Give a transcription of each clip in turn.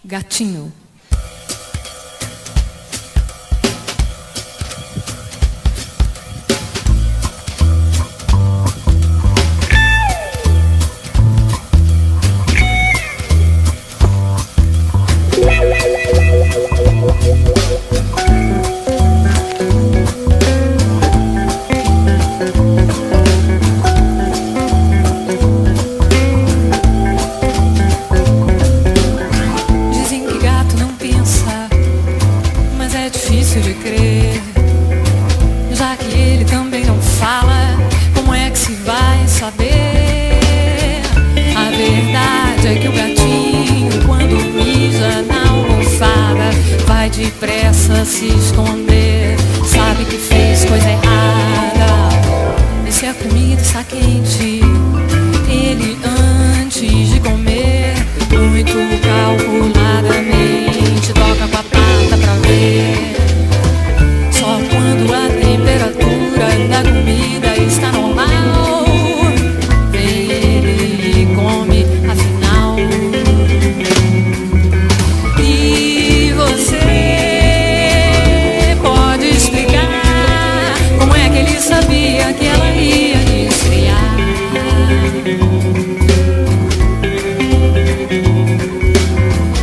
Gatinho. Depressa se esconder, sabe que fez coisa errada. E se a comida está quente, ele antes de comer, muito calculadamente toca com a pata pra ver. Só quando a temperatura da comida está normal, vem ele e come, afinal. E você sabia que ela ia esfriar.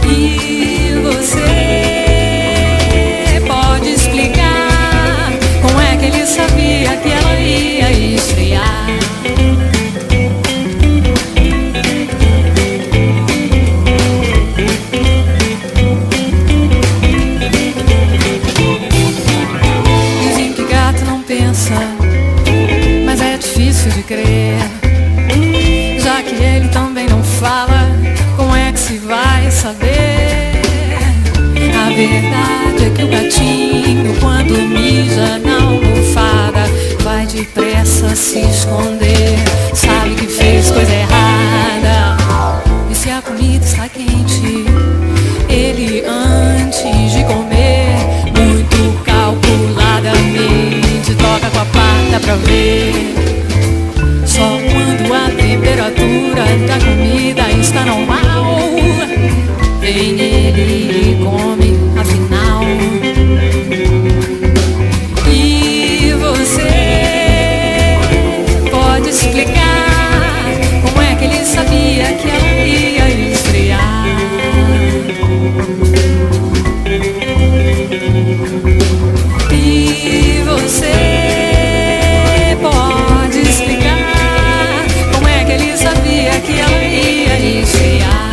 E você pode explicar como é que ele sabia que ela ia esfriar. Dizem que gato não pensa, difícil de crer, já que ele também não fala, como é que se vai saber? A verdade é que o gatinho, quando mija na almofada, vai depressa se esconder, sabe que fez coisa errada. E se a comida está quente, ele antes de comer, muito calculadamente toca com a pata pra ver. Só quando a temperatura da comida está normal, vem ele e come, afinal. E você pode explicar como é que ele sabia que ela ia esfriar. E você pode explicar ele sabia que ela ia esfriar.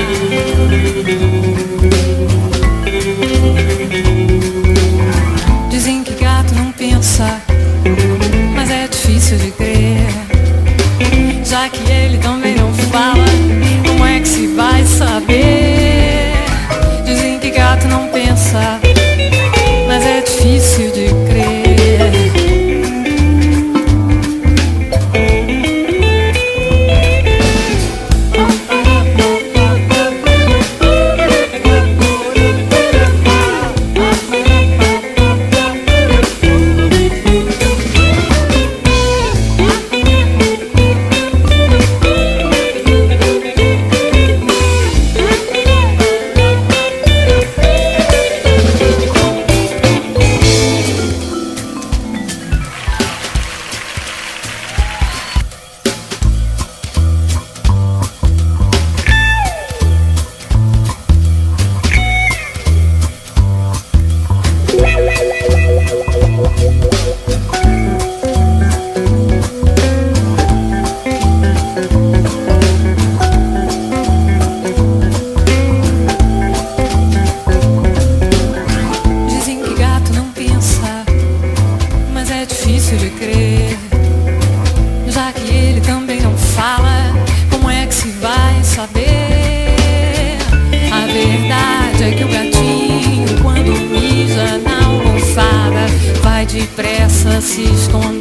Dizem que gato não pensa, mas é difícil de crer, já que ele também não fala, como é que se vai saber? Dizem que gato não pensa, mas é difícil de crer. Depressa se esconde.